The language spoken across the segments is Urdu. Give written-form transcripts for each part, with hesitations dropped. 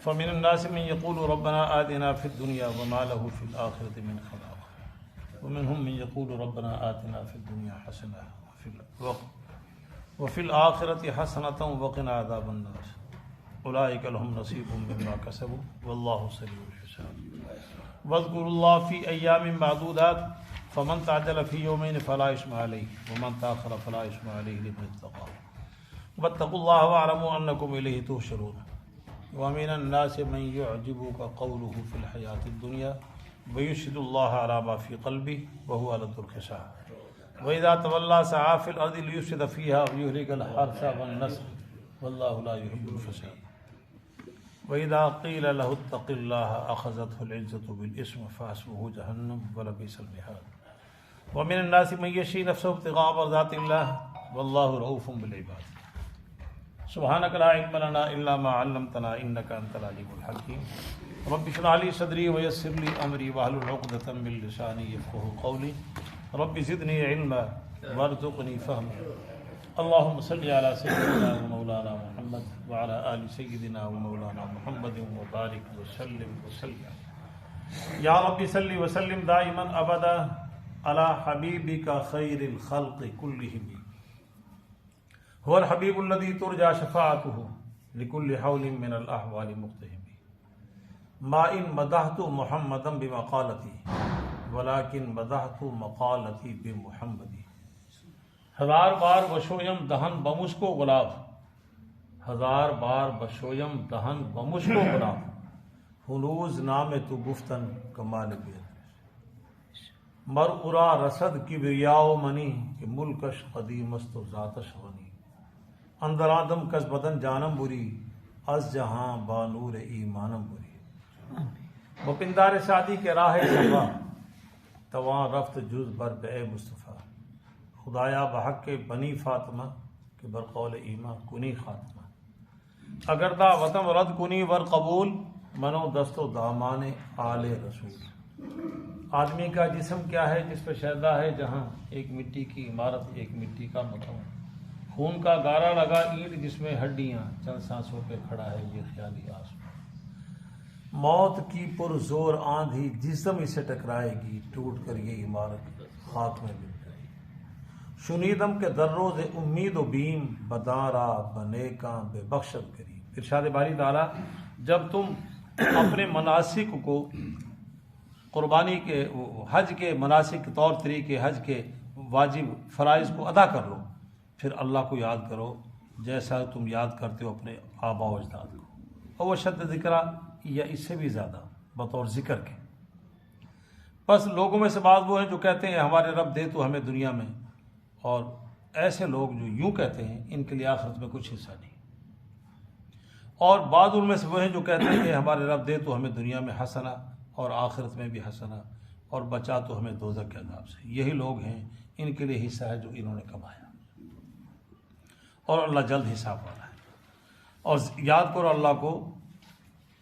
فمن الناس من يقول ربنا آتنا في الدنيا وما له في الآخرة من خلاق ومنهم من يقول ربنا آتنا في الدنيا حسنة وفي الآخرة حسنة وقنا عذاب النار أولئك لهم نصيب مما كسبوا والله سريع الحساب واذكروا الله في أيام معدودات فمن تعجل في يومين فلا إثم عليه ومن تأخر فلا إثم عليه لمن اتقى واتقوا الله واعلموا أنكم إليه تحشرون ومن الناس من يعجبك قوله في الحياة الدنيا ويشهد الله على ما في قلبه وهو لذ الخصام وإذا تولى سعى في الأرض ليفسد فيها ويهلك الحرث والنسل والله لا يحب الفساد وإذا قيل له اتق الله أخذته العزة بالإثم فحسبه جهنم ولبئس المهاد ومن الناس من يشري نفسه ابتغاء مرضات الله والله رؤوف بالعباد سبحانك لا علم لنا إلا ما علمتنا إنك أنت العليم الحكيم رب اشرح لي صدري ويسر لي أمري واحلل عقدة من لساني يفقهوا قولي رب زدني علما وارزقني فهما اللهم صل على سيدنا ومولانا محمد وعلى آل سيدنا ومولانا محمد وبارك وسلم یا رب صل وسلم دائما ابدا على حبیبک خیر الخلق كلهم هو الحبیب الذي ترجى شفاعته لكل حول من الأحوال مقتحم ما ان مدحت محمدا بمقالتی ولكن مدحت مقالتی بمحمدی ہزار بار بشویم دہن بمشکو گلاب ہزار بار بشویم دہن بمشکو گلاب ہنوز نام تو گفتن کمال بیر مر ارا رسد کبریاء منی کہ ملکش قدیم است و ذاتش غنی اندر آدم کس بدن جانم بری از جہاں بانور ایمانم بری بپندار شادی کے راہ صفا تواں رفت جز بر بے مصطفیٰ خدایا بحق کے بنی فاطمہ کہ برقول ایماں کنی خاتمہ اگر دا وطن رد کنی ور قبول منو دست و دامان آل رسول آدمی کا جسم کیا ہے جس پہ شیدا ہے جہاں ایک مٹی کی عمارت ایک مٹی کا مکان خون کا گارا لگا اینٹ جس میں ہڈیاں چند سانسوں پہ کھڑا ہے یہ خیالی آسمان موت کی پرزور آندھی جسم اسے ٹکرائے گی ٹوٹ کر یہ عمارت خاک میں مل جائے گی شنیدم کے دروز امید و بیم بدارا بنے کا بے بخشت کریم ارشاد باری تعالیٰ جب تم اپنے مناسک کو قربانی کے حج کے مناسک طور طریقے حج کے واجب فرائض کو ادا کر لو پھر اللہ کو یاد کرو جیسا تم یاد کرتے ہو اپنے آبا و اجداد کو اور وہ شد ذکرہ یا اس سے بھی زیادہ بطور ذکر کے بس لوگوں میں سے بعض وہ ہیں جو کہتے ہیں ہمارے رب دے تو ہمیں دنیا میں اور ایسے لوگ جو یوں کہتے ہیں ان کے لیے آخرت میں کچھ حصہ نہیں اور بعض ان میں سے وہ ہیں جو کہتے ہیں کہ ہمارے رب دے تو ہمیں دنیا میں حسنہ اور آخرت میں بھی حسنہ اور بچا تو ہمیں دوزخ کے عذاب سے یہی لوگ ہیں ان کے لیے حصہ ہے جو انہوں نے کمایا اور اللہ جلد حساب والا ہے اور یاد کرو اللہ کو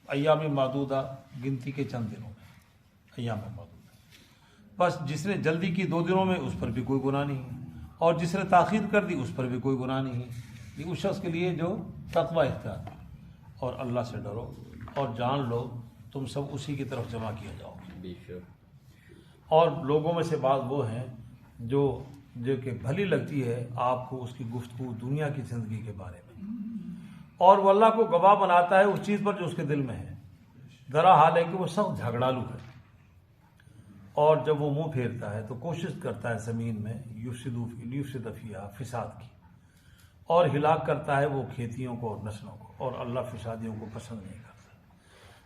ایام معدودہ گنتی کے چند دنوں میں ایام معدودہ بس جس نے جلدی کی 2 دنوں میں اس پر بھی کوئی گناہ نہیں ہے اور جس نے تاخیر کر دی اس پر بھی کوئی گناہ نہیں ہے یہ اس شخص کے لیے جو تقوی اختیار کرے اور اللہ سے ڈرو اور جان لو تم سب اسی کی طرف جمع کیا جاؤ اور لوگوں میں سے بعض وہ ہیں جو کہ بھلی لگتی ہے آپ کو اس کی گفتگو دنیا کی زندگی کے بارے میں اور وہ اللہ کو گواہ بناتا ہے اس چیز پر جو اس کے دل میں ہے ذرا حال ہے کہ وہ سخت جھگڑالو ہے اور جب وہ منہ پھیرتا ہے تو کوشش کرتا ہے زمین میں یفسد فیہا فساد کی اور ہلاک کرتا ہے وہ کھیتیوں کو اور نسلوں کو اور اللہ فسادیوں کو پسند نہیں کرتا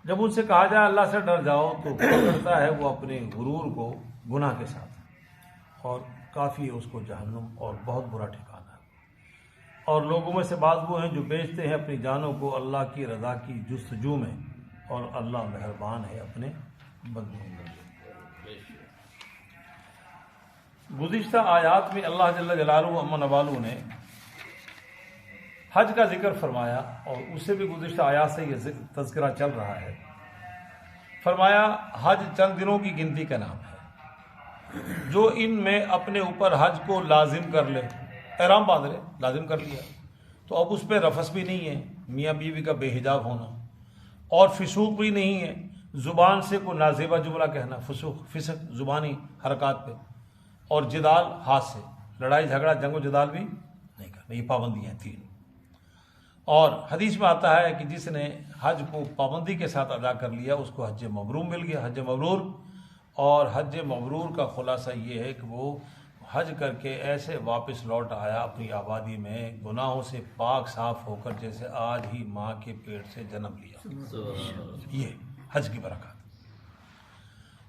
جب ان سے کہا جائے اللہ سے ڈر جاؤ تو پکڑتا ہے وہ اپنے غرور کو گناہ کے ساتھ اور کافی ہے اس کو جہنم اور بہت برا ٹھکانہ ہے اور لوگوں میں سے بعض وہ ہیں جو بیچتے ہیں اپنی جانوں کو اللہ کی رضا کی جستجو میں اور اللہ مہربان ہے اپنے بندوں میں گزشتہ آیات میں اللہ جل جلالہ و عم نوالہ نے حج کا ذکر فرمایا اور اس سے بھی گزشتہ آیات سے یہ تذکرہ چل رہا ہے فرمایا حج چند دنوں کی گنتی کا نام ہے جو ان میں اپنے اوپر حج کو لازم کر لے احرام باندھ لے لازم کر لیا تو اب اس پہ رفث بھی نہیں ہے میاں بیوی کا بے حجاب ہونا اور فسوق بھی نہیں ہے، زبان سے کوئی نازیبہ جملہ کہنا، فسق زبانی حرکات پہ، اور جدال ہاتھ سے، لڑائی جھگڑا جنگ و جدال بھی نہیں کرنا، یہ پابندیاں ہیں 3۔ اور حدیث میں آتا ہے کہ جس نے حج کو پابندی کے ساتھ ادا کر لیا اس کو حج مبرور مل گیا، حج مبرور۔ اور حج مبرور کا خلاصہ یہ ہے کہ وہ حج کر کے ایسے واپس لوٹ آیا اپنی آبادی میں گناہوں سے پاک صاف ہو کر جیسے آج ہی ماں کے پیٹ سے جنم لیا۔ یہ حج کی برکات۔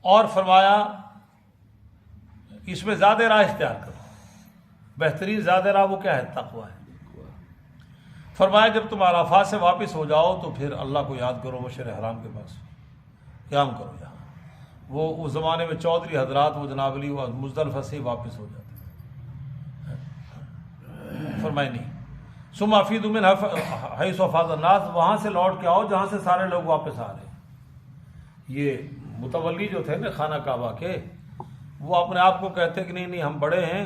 اور فرمایا اس میں زیادہ راہ اختیار کرو، بہترین زیادہ راہ وہ کیا ہے؟ تقویٰ ہے۔ فرمایا جب تم عرفات سے واپس ہو جاؤ تو پھر اللہ کو یاد کرو، مشعر حرام کے پاس قیام کرو یہاں۔ وہ اس زمانے میں چودھری حضرات وہ جناب علی وہ مزدلفہ سے واپس ہو جاتے، فرمایا نہیں ثم افیضوا من حیث افاض الناس، وہاں سے لوٹ کے آؤ جہاں سے سارے لوگ واپس آ رہے ہیں۔ یہ متولی جو تھے نا خانہ کعبہ کے، وہ اپنے آپ کو کہتے کہ نہیں ہم بڑے ہیں،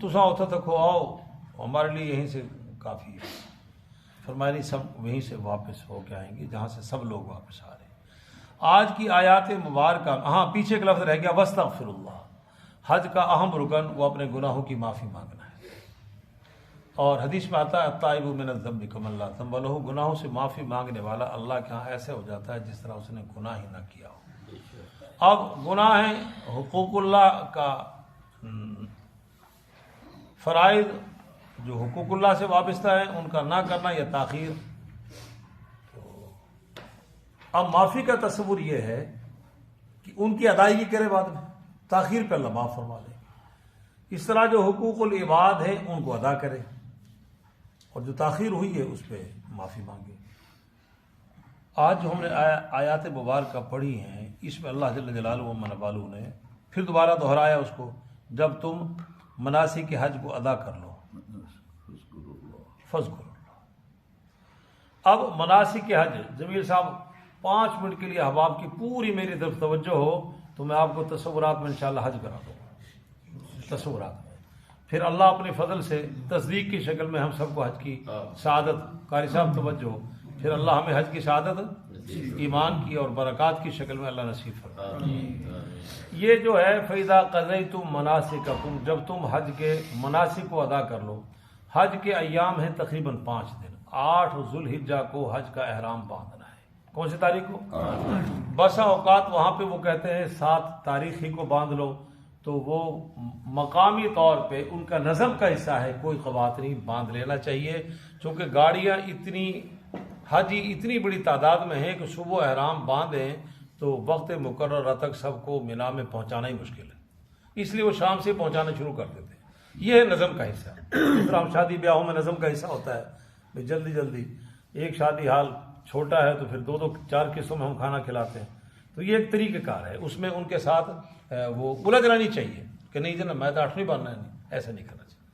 تساں اتھے تک آؤ، ہمارے لیے یہیں سے کافی ہے۔ فرمایا نہیں سب وہیں سے واپس ہو کے آئیں گے جہاں سے سب لوگ واپس آ رہے ہیں۔ آج کی آیات مبارکہ، ہاں پیچھے ایک لفظ رہ گیا واستغفر اللہ۔ حج کا اہم رکن وہ اپنے گناہوں کی معافی مانگنا ہے، اور حدیث میں آتا ہے التائب من الذنب کمن لا ذنب لہ، گناہوں سے معافی مانگنے والا اللہ کے ہاں ایسے ہو جاتا ہے جس طرح اس نے گناہ ہی نہ کیا ہو۔ اب گناہ ہے حقوق اللہ کا فرائض جو حقوق اللہ سے وابستہ ہے ان کا نہ کرنا یا تاخیر۔ اب معافی کا تصور یہ ہے کہ ان کی ادائیگی کرے بعد میں، تاخیر پہ اللہ معاف فرما لے۔ اس طرح جو حقوق العباد ہے ان کو ادا کرے، اور جو تاخیر ہوئی ہے اس پہ معافی مانگے۔ آج جو ہم نے آیات مبارکہ پڑھی ہیں اس میں اللہ جل جلالہ و من والو نے پھر دوبارہ دہرایا اس کو، جب تم مناسک حج کو ادا کر لو فاذکروا اللہ۔ اب مناسک حج، جمیل صاحب 5 منٹ کے لیے احباب کی پوری میری طرف توجہ ہو تو میں آپ کو تصورات میں انشاءاللہ حج کرا دوں گا، تصورات میں۔ پھر اللہ اپنے فضل سے تصدیق کی شکل میں ہم سب کو حج کی سعادت، قاری صاحب توجہ، پھر اللہ ہمیں حج کی سعادت ایمان کی اور برکات کی شکل میں اللہ نصیب فرمائے۔ یہ جو ہے فَإِذَا قَضَيْتُم مَنَاسِكَكُم، جب تم حج کے مناسک کو ادا کر لو۔ حج کے ایام ہیں تقریباً 5 دن۔ 8 ذو الحجہ کو حج کا احرام باندھنا ہے۔ کون سی تاریخ کو؟ بسا اوقات وہاں پہ وہ کہتے ہیں 7 تاریخ ہی کو باندھ لو، تو وہ مقامی طور پہ ان کا نظم کا حصہ ہے، کوئی قباط نہیں، باندھ لینا چاہیے، چونکہ گاڑیاں حجی اتنی بڑی تعداد میں ہیں کہ صبح احرام باندھیں تو وقت مقررہ تک سب کو مینا میں پہنچانا ہی مشکل ہے، اس لیے وہ شام سے پہنچانا شروع کر دیتے ہیں۔ یہ ہے نظم کا حصہ۔ جس طرح ہم شادی بیاہوں میں نظم کا حصہ ہوتا ہے، جلدی جلدی ایک شادی حال چھوٹا ہے تو پھر 2 4 قصوں میں ہم کھانا کھلاتے ہیں، تو یہ ایک طریقہ کار ہے۔ اس میں ان کے ساتھ وہ الجھ رہنی چاہیے کہ نہیں جناب میں تو 8 نہیں باندھنا ہے، نہیں ایسا نہیں کرنا چاہیے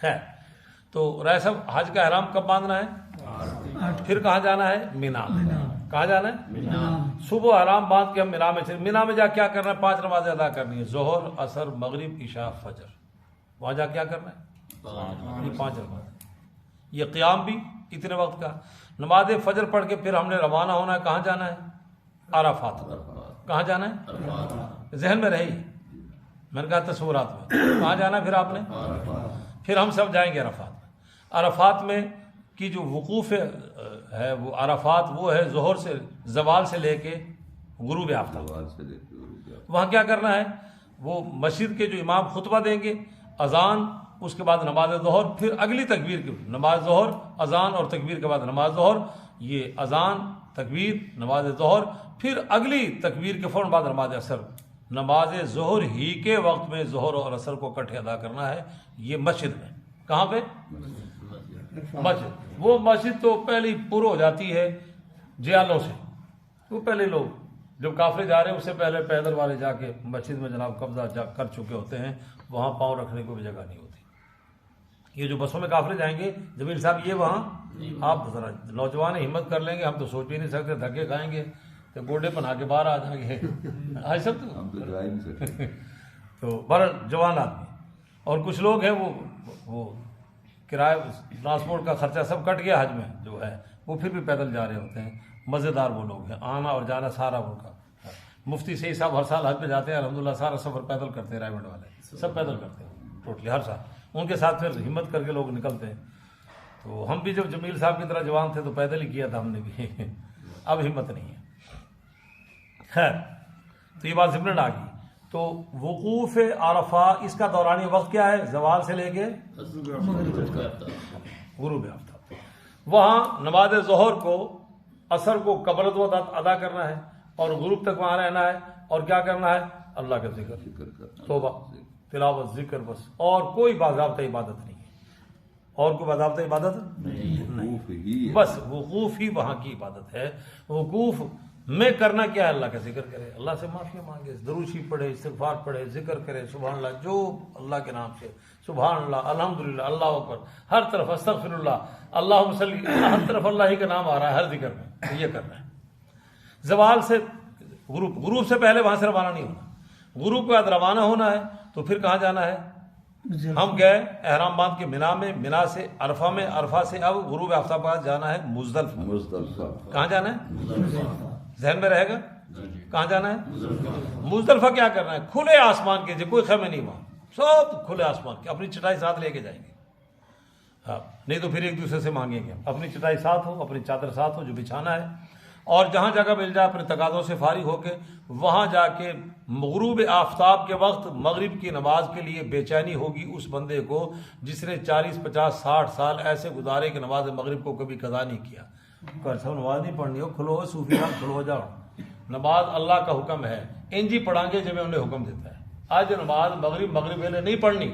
ہے۔ تو رائے صاحب حج کا احرام کب باندھنا ہے؟ پھر کہاں جانا ہے؟ مینا۔ کہاں جانا ہے؟ صبح احرام باندھ کے ہم مینا میں چلے۔ مینا میں جا کیا کرنا ہے؟ 5 نمازیں ادا کرنی ہے، ظہر، عصر، مغرب، عشاء، فجر۔ وہاں جا کیا کرنا ہے؟ یہ 5 نمازیں۔ یہ قیام بھی اتنے وقت کا، نماز فجر پڑھ کے پھر ہم نے روانہ ہونا ہے، کہاں جانا ہے؟ عرفات۔ کہاں جانا ہے؟ ذہن میں رہی، میں نے کہا تصورات میں۔ کہاں جانا ہے پھر آپ نے؟ پھر ہم سب جائیں گے عرفات میں۔ عرفات میں کی جو وقوف ہے وہ عرفات وہ ہے ظہر سے، زوال سے لے کے غروب آفتاب۔ وہاں کیا کرنا ہے؟ وہ مسجد کے جو امام خطبہ دیں گے، اذان، اس کے بعد نماز ظہر، پھر اگلی تکبیر کی نماز ظہر، اذان اور تکبیر کے بعد نماز ظہر، یہ اذان، تکبیر، نماز ظہر، پھر اگلی تکبیر کے فوراً بعد نماز عصر۔ نماز ظہر ہی کے وقت میں ظہر اور عصر کو اکٹھے ادا کرنا ہے، یہ مسجد میں۔ کہاں پہ؟ مسجد۔ وہ مسجد تو پہلے پر ہو جاتی ہے جیالوں سے، وہ پہلے لوگ جب قافلے جا رہے ہیں اس سے پہلے پیدل والے جا کے مسجد میں جناب قبضہ کر چکے ہوتے ہیں، وہاں پاؤں رکھنے کو بھی جگہ نہیں ہوتی۔ یہ جو بسوں میں قافلے جائیں گے جمیل صاحب، یہ وہاں آپ ذرا نوجوان ہمت کر لیں گے، ہم تو سوچ بھی نہیں سکتے، دھکے کھائیں گے تو گوڈے بنا کے باہر آ جائیں گے آج سب تو بڑا جوان آدمی۔ اور کچھ لوگ ہیں وہ کرایہ ٹرانسپورٹ کا خرچہ سب کٹ گیا حج میں جو ہے، وہ پھر بھی پیدل جا رہے ہوتے ہیں. مزیدار وہ لوگ ہیں, آنا اور جانا سارا ان کا. مفتی صحیح صاحب ہر سال حج پہ جاتے ہیں الحمدللہ, سارا سفر پیدل کرتے ہیں, رائے گنج والے سب پیدل کرتے ہیں ٹوٹلی ہر سال. ان کے ساتھ پھر ہمت کر کے لوگ نکلتے ہیں. تو ہم بھی جب جمیل صاحب کی طرح جوان تھے تو پیدل ہی کیا تھا ہم نے بھی, اب ہمت نہیں ہے. خیر, تو یہ بات ضمن آ گئی. تو وقوف عرفہ اس کا دورانی وقت کیا ہے؟ زوال سے لے کے غروب آفتاب. وہاں نماز ظہر کو عصر کو قبل و ادا کرنا ہے اور غروب تک وہاں رہنا ہے. اور کیا کرنا ہے؟ اللہ کا ذکر, توبہ, تلاوت, ذکر, بس. اور کوئی باضابطہ عبادت نہیں ہے, اور کوئی باضابطہ عبادت نہیں, بس وقوف ہی وہاں کی عبادت ہے. وقوف میں کرنا کیا ہے؟ اللہ کا ذکر کرے, اللہ سے معافی مانگے, درود شریف پڑھے, استغفار پڑھے, ذکر کرے, سبحان اللہ, جو اللہ کے نام سے سبحان اللہ, الحمدللہ, اللہ اکبر, ہر طرف استغفر اللہ, اللہم صلی, ہر طرف اللہ ہی کا نام آ رہا ہے ہر ذکر میں. یہ کرنا ہے. زوال سے غروب سے پہلے وہاں سے روانہ نہیں ہونا. غروب کے بعد روانہ ہونا ہے تو پھر کہاں جانا ہے؟ ہم گئے احرام باندھ کے مینا میں, مینا سے عرفہ میں, عرفہ سے اب غروب آفتاب بعد جانا ہے مزدلفہ. کہاں جانا ہے؟ ذہن میں رہے گا کہاں جانا ہے؟ مزدلفہ. کیا کرنا ہے؟ کھلے آسمان کے, کوئی خیمے نہیں وہاں, سب کھلے آسمان کے. اپنی چٹائی ساتھ لے کے جائیں گے, ہاں, نہیں تو پھر ایک دوسرے سے مانگیں گے. اپنی چٹائی ساتھ ہو, اپنی چادر ساتھ ہو جو بچھانا ہے, اور جہاں جگہ مل جائے اپنے تقاضوں سے فارغ ہو کے وہاں جا کے غروب آفتاب کے وقت مغرب کی نماز کے لیے بے چینی ہوگی اس بندے کو جس نے 40 50 60 سال ایسے گزارے کہ نماز مغرب کو کبھی قضا نہیں کیا. سب نماز نہیں پڑھنی ہو, کھلو صوفی نام کھلو جاؤ. نماز اللہ کا حکم ہے, انجی پڑھیں گے جب انہیں حکم دیتا ہے. آج نماز مغرب ویلے نہیں پڑھنی.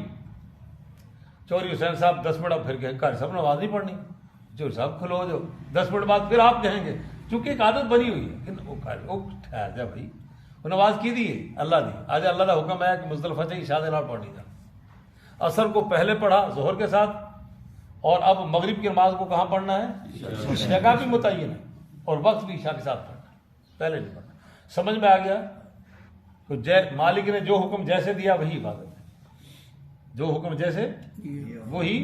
چوری حسین صاحب 10 منٹ اب پھر گئے, کر سب نماز نہیں پڑھنی. چوری صاحب کھلو جو 10 منٹ بعد پھر آپ کہیں گے, چونکہ ایک عادت بنی ہوئی ہے کہ وہ ٹھہر جا بھائی, وہ نماز کی دی ہے اللہ دی. آج اللہ کا حکم ہے کہ مزدلفہ سے عشاء نماز پڑھنی تھا. عصر کو پہلے پڑھا ظہر کے ساتھ, اور اب مغرب کی نماز کو کہاں پڑھنا ہے؟ جگہ بھی متعین ہے اور وقت بھی عشاء کے ساتھ پڑھنا ہے, پہلے نہیں پڑھنا. سمجھ میں آ گیا؟ تو مالک نے جو حکم جیسے دیا وہی عبادت ہے, جو حکم جیسے وہی.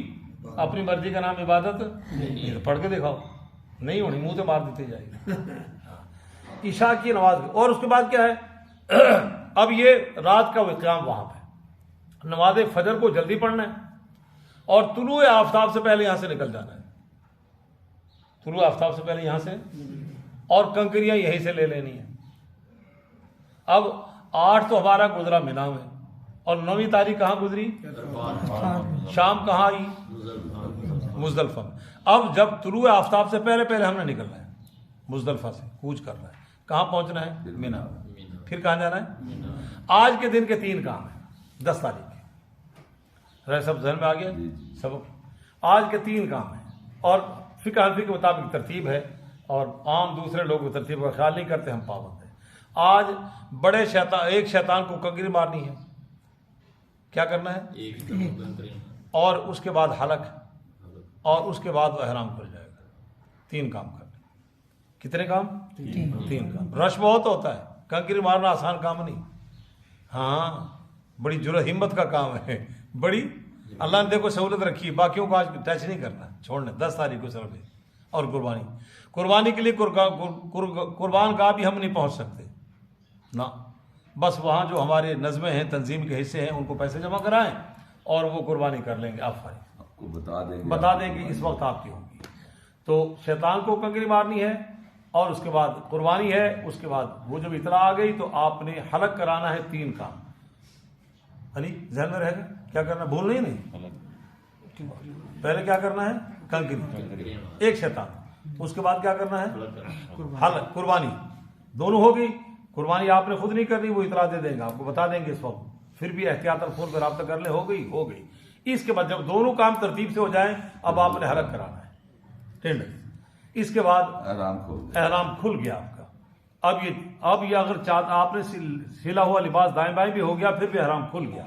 اپنی مرضی کا نام عبادت نہیں. پڑھ کے دکھاؤ, نہیں ہونی منہ سے مار دیتے جائے گی. عشاء کی نماز. اور اس کے بعد کیا ہے؟ اب یہ رات کا قیام وہاں پہ نماز فجر کو جلدی پڑھنا ہے اور طلوع آفتاب سے پہلے یہاں سے نکل جانا ہے. طلوع آفتاب سے پہلے یہاں سے, اور کنکریاں یہیں سے لے لینی ہے. اب 8 تو ہمارا گزرا مینا میں, اور 9ویں تاریخ کہاں گزری؟ شام کہاں آئی؟ مزدلفہ میں. اب جب طلوع آفتاب سے پہلے ہم نے نکلنا ہے مزدلفہ سے, کوچ کرنا ہے. کہاں پہنچنا ہے؟ مینا. پھر کہاں جانا ہے؟ آج کے دن کے 3 کام ہیں 10 تاریخ کے. سب ذہن میں آ گیا سب؟ آج کے 3 کام ہیں, اور فقہ حنفی کے مطابق ترتیب ہے, اور عام دوسرے لوگ ترتیب کا خیال نہیں کرتے, ہم پابند ہیں. آج بڑے ایک شیطان کو کنکری مارنی ہے. کیا کرنا ہے؟ اور اس کے بعد حلق, اور اس کے بعد وہ احرام کھل جائے گا. 3 کام کرنے. کتنے کام؟ 3 کام. رش بہت ہوتا ہے, کنکری مارنا آسان کام نہیں. ہاں, بڑی جرأت ہمت کا کام ہے, بڑی. اللہ نے دیکھو سہولت رکھی, باقیوں کو آج ٹچ نہیں کرنا, چھوڑنا. 10 تاریخ کو صرف. اور قربانی کے لیے قربان گاہ بھی ہم نہیں پہنچ سکتے نا. بس وہاں جو ہمارے نظمیں ہیں, تنظیم کے حصے ہیں, ان کو پیسے جمع کرائیں اور وہ قربانی کر لیں گے. آپ کو بتا دیں گے اس وقت آپ کی ہوگی. تو شیطان کو کنکری مارنی ہے, اور اس کے بعد قربانی ہے. اس کے بعد وہ جب اطلاع آ گئی تو آپ نے حلق کرانا ہے. 3 کام. علی ذہن میں رہے گا کیا کرنا, بھول نہیں. پہلے کیا کرنا ہے؟ کنکری. ایک شیطان. اس کے بعد کیا کرنا ہے؟ حلق. قربانی دونوں ہو گئی. قربانی آپ نے خود نہیں کرنی, وہ اطلاع دے دیں گے, آپ کو بتا دیں گے اس وقت. پھر بھی احتیاط فون پہ رابطہ کر لیں. ہو گئی. اس کے بعد جب دونوں کام ترتیب سے ہو جائیں, اب آپ نے حلق کرانا ہے ٹینڈر. اس کے بعد احرام کھل گیا آپ کا. اب یہ اگر آپ نے سلا ہوا لباس دائیں بائیں بھی ہو گیا, پھر بھی احرام کھل گیا.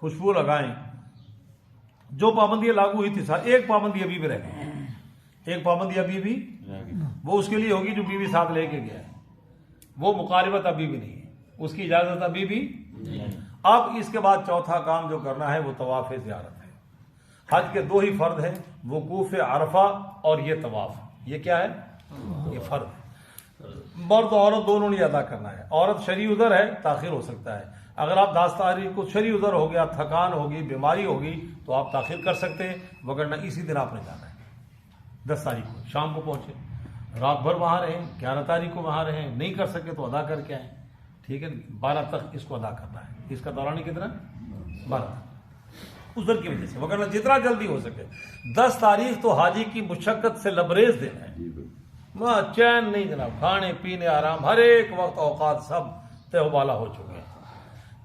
خوشبو لگائیں. جو پابندیاں لاگو ہوئی تھی سر, ایک پابندی ابھی بھی رہ گئی. ایک پابندی ابھی بھی وہ اس کے لیے ہوگی جو بیوی ساتھ لے کے گیا ہے. وہ مقاربت ابھی بھی نہیں ہے, اس کی اجازت ابھی بھی نہیں. اب اس کے بعد چوتھا کام جو کرنا ہے وہ طواف زیارت ہے. حج کے 2 ہی فرض ہیں, وقوف عرفہ اور یہ طواف. یہ کیا ہے؟ یہ فرض ہے. مرد عورت دونوں نے ادا کرنا ہے. عورت شرعی عذر ہے تاخیر ہو سکتا ہے. اگر آپ 10 تاریخ کو شرعی عذر ہو گیا، تھکان ہوگی، بیماری ہوگی تو آپ تاخیر کر سکتے ہیں، وگرنہ اسی دن آپ نے جانا ہے. 10 تاریخ کو شام کو پہنچے، رات بھر وہاں رہیں، 11 تاریخ کو وہاں رہیں، نہیں کر سکے تو ادا کر کے آئیں. ٹھیک ہے، 12 تک اس کو ادا کرنا ہے. اس کا دورانی کتنا؟ 12 تک، عذر کی وجہ سے، وگرنہ جتنا جلدی ہو سکے. 10 تاریخ تو حاجی کی مشقت سے لبریز دن ہے، وہاں چین نہیں جناب، کھانے پینے آرام، ہر ایک وقت اوقات سب طے و بالا ہو چکے ہیں.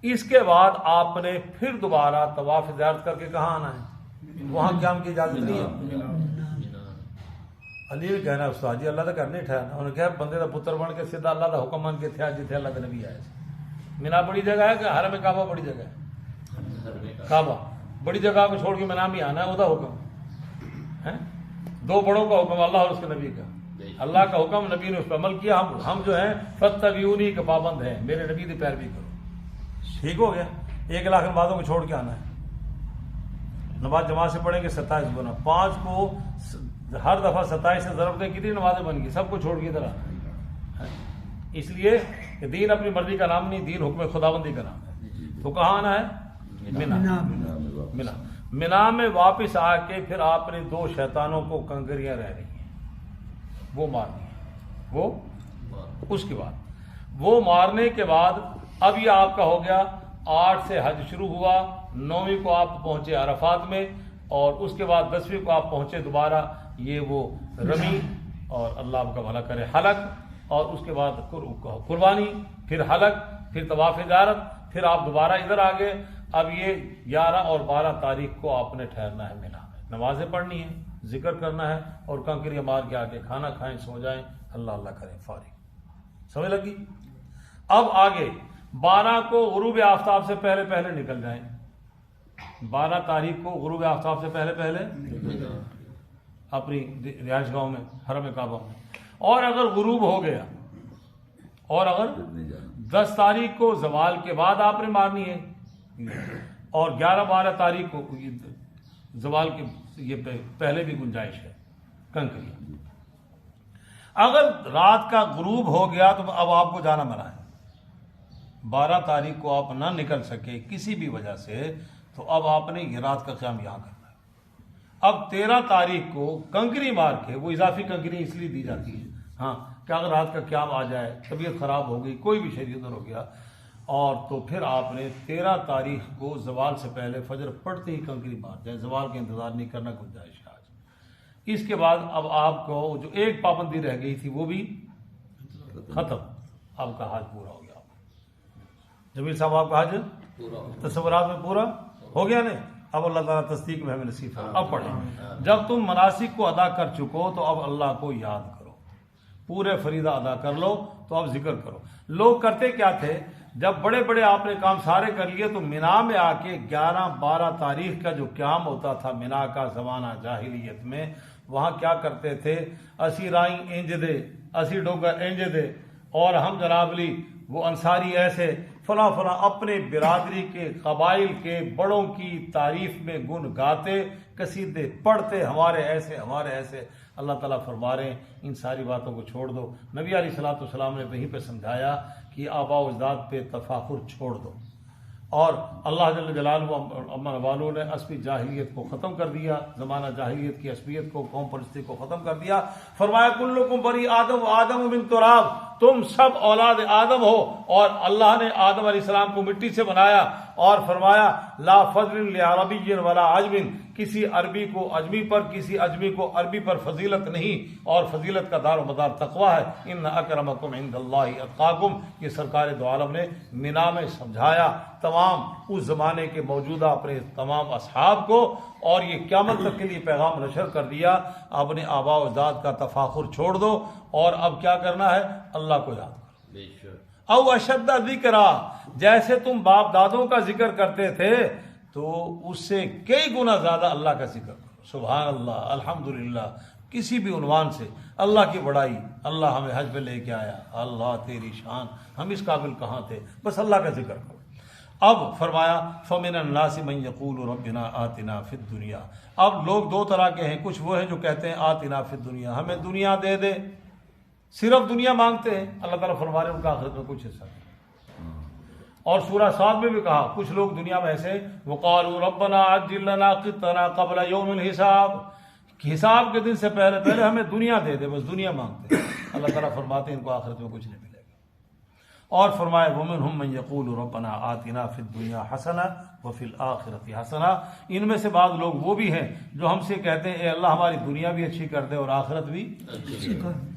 اس کے بعد آپ نے پھر دوبارہ طواف زیارت کر کے کہاں آنا ہے؟ وہاں قیام کی اجازت نہیں ہے. علی بھی کہنا استاد جی اللہ تو کرنے ٹھہرنا، انہوں نے کہا بندے کا پتر بن کے سیدھا اللہ کا حکم مان کے تھیا جتنے اللہ کے نبی آئے. مینا بڑی جگہ ہے کہ حرم کعبہ بڑی جگہ ہے؟ کعبہ بڑی جگہ کو چھوڑ کے مینا بھی آنا ہے، وہ حکم ہے. 2 بڑوں کا حکم اللہ اور اس کے نبی کا. اللہ کا حکم، نبی نے اس پر عمل کیا. ہم جو ہیں فتبعونی کے پابند ہیں، میرے نبی کی پیروی کرو. ٹھیک ہو گیا. 1 لاکھ نمازوں کو چھوڑ کے آنا ہے. نماز جماعت سے پڑھیں گے 27 گنا، 5 کو ہر دفعہ 27 سے ضرب دیں، کتنی نمازیں بن گئی؟ سب کو چھوڑ کے ادھر آنا ہے. اس لیے کہ دین اپنی مرضی کا نام نہیں، دین حکم خداوندی کا نام ہے. تو کہاں آنا ہے؟ مینا. مینا میں واپس آ کے پھر آپ نے 2 شیطانوں کو کنکریاں رہ رہی ہیں، وہ مارنی ہے. وہ اس کے بعد وہ مارنے کے بعد اب یہ آپ کا ہو گیا. 8 سے حج شروع ہوا، 9ویں کو آپ پہنچے عرفات میں، اور اس کے بعد 10ویں کو آپ پہنچے دوبارہ. یہ وہ رمی اور اللہ آپ کا بھلا کرے حلق، اور اس کے بعد قربانی، پھر حلق، پھر طواف زیارت، پھر آپ دوبارہ ادھر آ گئے. اب یہ 11 اور 12 تاریخ کو آپ نے ٹھہرنا ہے مینا میں. نمازیں پڑھنی ہیں، ذکر کرنا ہے، اور کنکریاں مار کے آ کے کھانا کھائیں، سو جائیں، اللہ اللہ کریں، فارغ. سمجھ لگی؟ اب آگے 12 کو غروب آفتاب سے پہلے پہلے نکل جائیں. 12 تاریخ کو غروب آفتاب سے پہلے پہلے اپنی رہائش گاہوں میں، حرم کعبہ میں. اور اگر غروب ہو گیا، اور اگر 10 تاریخ کو زوال کے بعد آپ نے مارنی ہے، اور 11-12 تاریخ کو زوال کے یہ پہلے بھی گنجائش ہے کنکری. اگر رات کا غروب ہو گیا تو اب آپ کو جانا منع ہے. 12 تاریخ کو آپ نہ نکل سکے کسی بھی وجہ سے، تو اب آپ نے یہ رات کا قیام یہاں کرنا ہے. اب 13 تاریخ کو کنکری مار کے، وہ اضافی کنکری اس لیے دی جاتی ہے ہاں کہ اگر رات کا قیام آ جائے، طبیعت خراب ہو گئی، کوئی بھی شرعی عذر ہو گیا، اور تو پھر آپ نے 13 تاریخ کو زوال سے پہلے فجر پڑھتے ہی کنکری مار جائے. زوال کا انتظار نہیں کرنا، گنجائش ہے آج. اس کے بعد اب آپ کو جو ایک پابندی رہ گئی تھی وہ بھی ختم. آپ کا حج پورا ہو گیا. جمیل صاحب آپ کا حج تصورات میں پورا ہو گیا نہیں؟ اب اللہ تعالیٰ تصدیق میں ہمیں نصیب فرمائے. اب پڑھیں، جب تم مناسک کو ادا کر چکو تو اب اللہ کو یاد کرو، پورے فریضہ ادا کر لو، تو اب ذکر کرو. لوگ کرتے کیا تھے، جب بڑے بڑے آپ نے کام سارے کر لیے تو مینا میں آ کے 11-12 تاریخ کا جو قیام ہوتا تھا مینا کا زمانہ جاہلیت میں، وہاں کیا کرتے تھے، اسی رائیں انج دے، اسی ڈوگر انج دے، اور ہم جناب لی وہ انصاری ایسے فلاں فلاں اپنے برادری کے قبائل کے بڑوں کی تعریف میں گن گاتے، قصیدے پڑھتے، ہمارے ایسے ہمارے ایسے. اللہ تعالیٰ فرما رہے ہیں ان ساری باتوں کو چھوڑ دو. نبی علیہ الصلوۃ والسلام نے وہیں پہ سمجھایا کہ آباء و اجداد پہ تفاخر چھوڑ دو. اور اللہ جل جلالہ امن والوں نے عصبی جاہلیت کو ختم کر دیا، زمانہ جاہلیت کی عصبیت کو، قوم پرستی کو ختم کر دیا. فرمایا کلکم بنی آدم و آدم من تراب، تم سب اولاد آدم ہو، اور اللہ نے آدم علیہ السلام کو مٹی سے بنایا. اور فرمایا لا فضل لعربی ولا عجم، کسی عربی کو اجمی پر، کسی اجمی کو عربی پر فضیلت نہیں، اور فضیلت کا دار و مدار تقوی ہے. ان اکرمکم عند اللہ اتقاکم، یہ سرکار دو عالم نے مینا میں سمجھایا تمام اس زمانے کے موجودہ اپنے تمام اصحاب کو، اور یہ قیامت تک کے لیے پیغام نشر کر دیا. اپنے آباء و اجداد کا تفاخر چھوڑ دو، اور اب کیا کرنا ہے، اللہ کو یاد کرو. او اشد ذکرا، جیسے تم باپ دادوں کا ذکر کرتے تھے تو اس سے کئی گنا زیادہ اللہ کا ذکر کرو. سبحان اللہ، الحمدللہ، کسی بھی عنوان سے اللہ کی بڑائی. اللہ ہمیں حج پہ لے کے آیا، اللہ تیری شان، ہم اس قابل کہاں تھے، بس اللہ کا ذکر کرو. اب فرمایا فمن الناس من یقول ربنا آتنا فی الدنیا. اب لوگ دو طرح کے ہیں، کچھ وہ ہیں جو کہتے ہیں آتنا فی الدنیا، ہمیں دنیا دے دے، صرف دنیا مانگتے ہیں. اللہ تعالیٰ فرما رہے ہیں ان کا آخرت میں کچھ حصہ نہیں. اور سورہ صاد میں بھی کہا کچھ لوگ دنیا میں ایسے وقالوا ربنا عجل لنا قطنا قبل یوم الحساب، حساب کے دن سے پہلے پہلے ہمیں دنیا دے دے، بس دنیا مانگتے ہیں. اللہ تعالیٰ فرماتے ہیں ان کو آخرت میں کچھ نہیں ملے گا. اور فرمائے ومنہم من یقول ربنا آتنا فی الدنیا حسنہ وفی الآخرۃ حسنہ. ان میں سے بعض لوگ وہ بھی ہیں جو ہم سے کہتے ہیں اے اللہ ہماری دنیا بھی اچھی کر دے اور آخرت بھی اچھی کر دے.